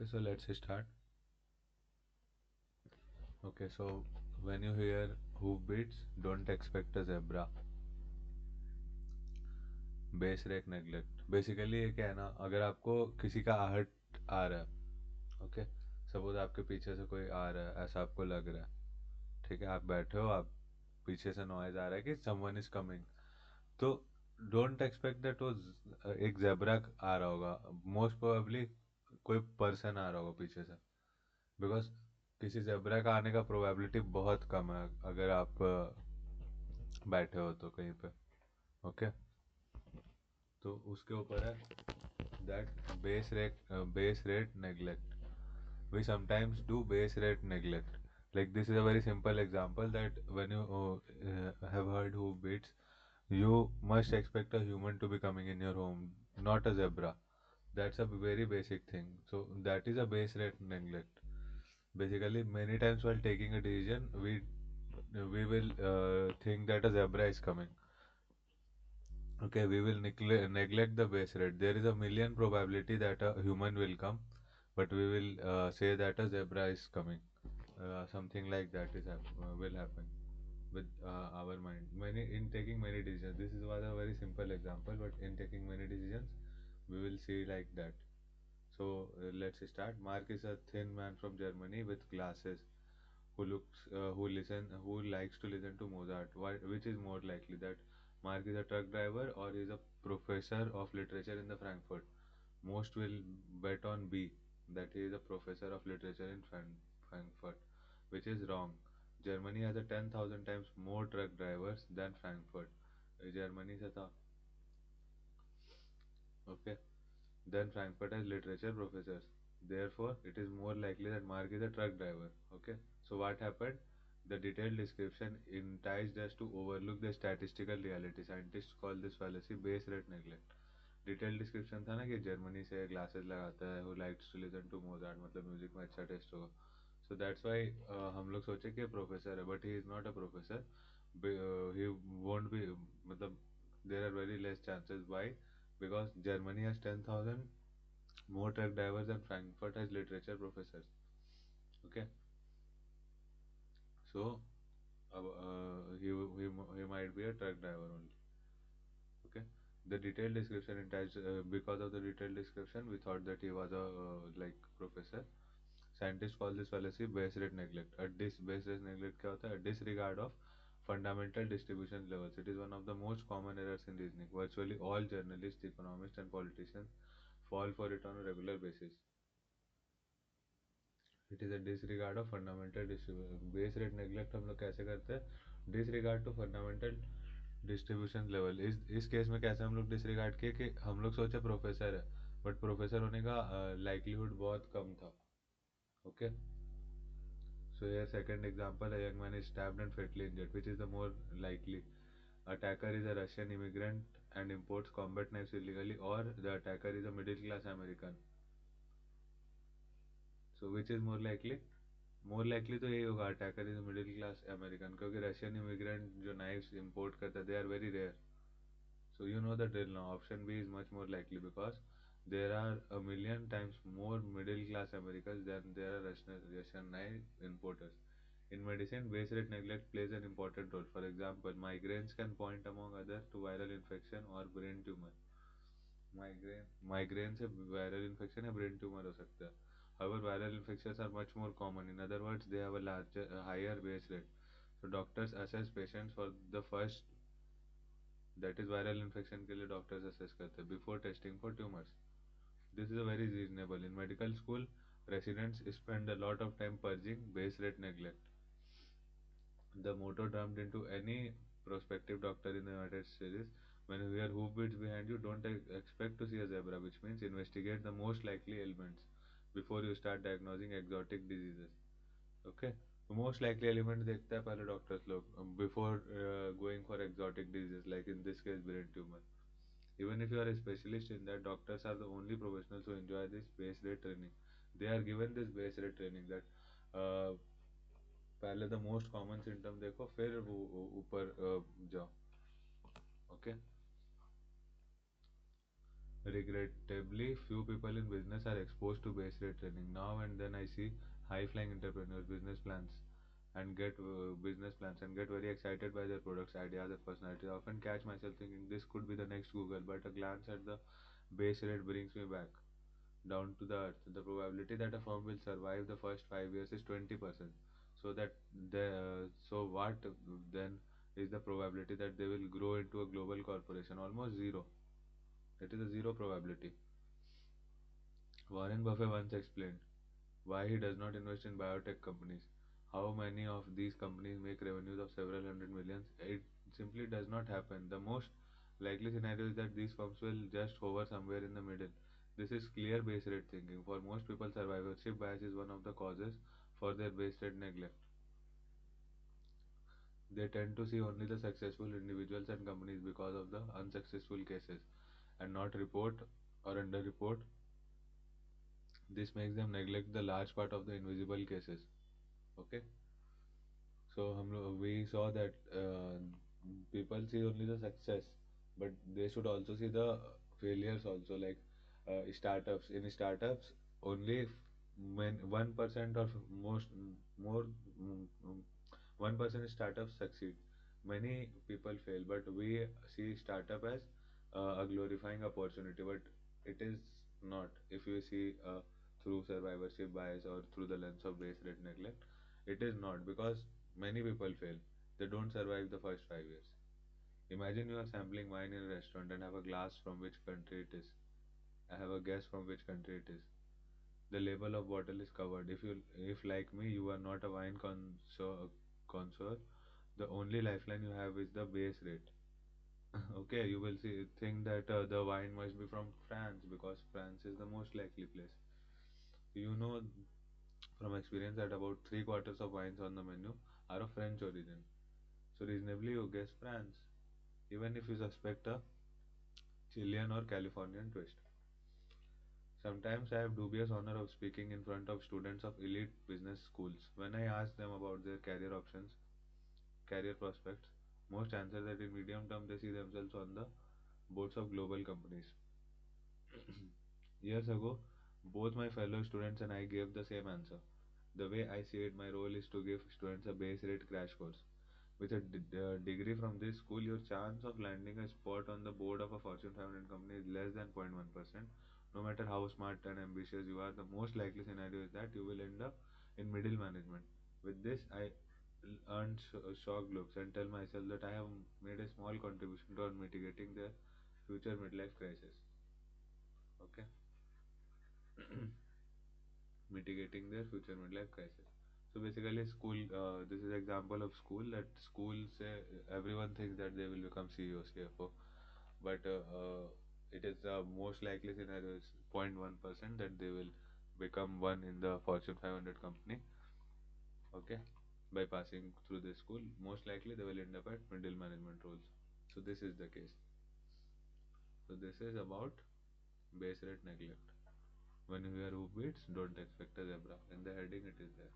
Okay, so let's start. Okay, so when you hear hoofbeats, don't expect a zebra. Base rate neglect basically ये क्या है ना, अगर आपको किसी का आहट आ रहा है, ओके, सपोज आपके पीछे से कोई आ रहा है, ऐसा आपको लग रहा है, ठीक है, आप बैठे हो, आप पीछे से नॉइज आ रहा है कि समवन इज कमिंग, तो डोंट एक्सपेक्ट दैट वो एक जेब्रा आ रहा होगा, मोस्ट प्रोबेबली कोई पर्सन आ रहा होगा पीछे से, बिकॉज किसी जेब्रा का आने का प्रोबेबिलिटी बहुत कम है अगर आप बैठे हो तो कहीं पे, ओके। तो उसके ऊपर है that base rate neglect. We sometimes do base rate neglect. Like this is a very simple example that when you have heard who beats, you must expect a human to be coming in your home, not a zebra. That's a very basic thing. So that is a base rate neglect. Basically, many times while taking a decision, we will think that a zebra is coming. Okay, we will neglect the base rate. There is a million probability that a human will come, but we will say that a zebra is coming. Something like that will happen with our mind. Many in taking many decisions. This is was a very simple example, but in taking many decisions, we will see like that. So let's start. Mark is a thin man from Germany with glasses who likes to listen to Mozart. Which is more likely that Mark is a truck driver or is a professor of literature in the Frankfurt? Most will bet on B, that he is a professor of literature in Frankfurt, which is wrong. Germany has a 10,000 times more truck drivers than Frankfurt. Germany से था, okay. Then Frankfurt has literature professors. Therefore, it is more likely that Mark is a truck driver. Okay. So what happened? The detailed description enticed us to overlook the statistical reality. Scientists call this fallacy base rate neglect. Detail description था ना कि Germany से glasses लगाता है, who likes to listen to Mozart, मतलब music में अच्छा test होगा. सो दैट्स वाई हम लोग सोचे कि प्रोफेसर है, but he is not a professor. He won't be, मतलब there are very less chances. Why? because Germany has 10,000 more truck drivers than Frankfurt has literature professors. Okay, so he might be a truck driver only. Okay, the detailed description attached, because of the detailed description, we thought that he was a like professor. Scientists call this fallacy base rate neglect. Base rate neglect क्या होता है? A disregard of fundamental distribution levels. It is one of the most common errors in reasoning. Virtually all journalists, economists, and politicians fall for it on a regular basis. It is a disregard of fundamental distribution. Base rate neglect हम लोग कैसे करते हैं? Disregard to fundamental distribution level. इस case में कैसे हम लोग डिसरिगार्ड किए कि हम लोग सोचे प्रोफेसर है, बट प्रोफेसर होने का लाइकलीहुड बहुत कम था. Okay, so here second example, a young man is stabbed and fatally injured. Which is the more likely? Attacker is a Russian immigrant and imports combat knives illegally, or the attacker is a middle class American. So which is more likely? More likely तो यही होगा, attacker is middle class American, क्योंकि Russian immigrant जो knives import करता है, they are very rare. So you know the drill now. Option B is much more likely because there are a million times more middle class American than there are Russian knife importers. In medicine, base rate neglect plays an important role. For example, migraines can point among other to viral infection or brain tumor. Migraine से viral infection या brain tumour हो सकता है. However, viral infections are much more common. In other words, they have a higher base rate. So doctors assess patients for the first, that is viral infection के लिए doctors assess करते हैं before testing for tumors. This is a very reasonable. In medical school, residents spend a lot of time purging base rate neglect. The motto drummed into any prospective doctor in the United States is, when you hear hoofbeats behind you, don't expect to see a zebra, which means investigate the most likely ailments before you start diagnosing exotic diseases. Okay, तो most likely element देखता है पहले doctors लोग before going for exotic diseases, like in this case brain tumor. Even if you are a specialist in that, doctors are the only professionals who enjoy this base rate training. They are given this base rate training that uh, पहले the most common symptom देखो, फिर वो ऊपर जाओ. Okay, Regrettably, few people in business are exposed to base rate training. Now and then I see high flying entrepreneurs, business plans and get very excited by their products, ideas, and personalities. I often catch myself thinking this could be the next Google, but a glance at the base rate brings me back down to the earth. The probability that a firm will survive the first 5 years is 20%. So what then is the probability that they will grow into a global corporation? Almost zero. It is a zero probability. Warren Buffett once explained why he does not invest in biotech companies. How many of these companies make revenues of several hundred millions? It simply does not happen. The most likely scenario is that these firms will just hover somewhere in the middle. This is clear base rate thinking. For most people, survivorship bias is one of the causes for their base rate neglect. They tend to see only the successful individuals and companies because of the unsuccessful cases and not report or underreport. This makes them neglect the large part of the invisible cases. Okay. So we saw that people see only the success, but they should also see the failures also. Like startups. In startups, only when 1% or most more 1% startups succeed. Many people fail, but we see startup as a glorifying opportunity, but it is not. If you see through survivorship bias or through the lens of base rate neglect, it is not because many people fail. They don't survive the first 5 years. Imagine you are sampling wine in a restaurant and have a glass from which country it is. I have a guess from which country it is. The label of bottle is covered. If like me, you are not a connoisseur, the only lifeline you have is the base rate. Okay, you will think that the wine must be from France because France is the most likely place. You know from experience that about three quarters of wines on the menu are of French origin. So reasonably you guess France, even if you suspect a Chilean or Californian twist. Sometimes I have dubious honor of speaking in front of students of elite business schools. When I ask them about their career options, career prospects, most answer that in medium term they see themselves on the boards of global companies. Years ago, both my fellow students and I gave the same answer. The way I see it, my role is to give students a base rate crash course. With a degree from this school, your chance of landing a spot on the board of a Fortune 500 company is less than 0.1%. No matter how smart and ambitious you are, the most likely scenario is that you will end up in middle management. With this, I earn shocked looks and tell myself that I have made a small contribution toward mitigating their future midlife crisis. Okay, mitigating their future midlife crisis. So basically, school. This is example of school. That school say everyone thinks that they will become CEO, CFO, but it is the most likely scenario is 0.1% that they will become one in the Fortune 500 company. Okay, by passing through the school, most likely they will end up at middle management roles. So this is the case. So this is about base rate neglect. When you hear Hoofbeats, don't expect a zebra. In the heading, it is there.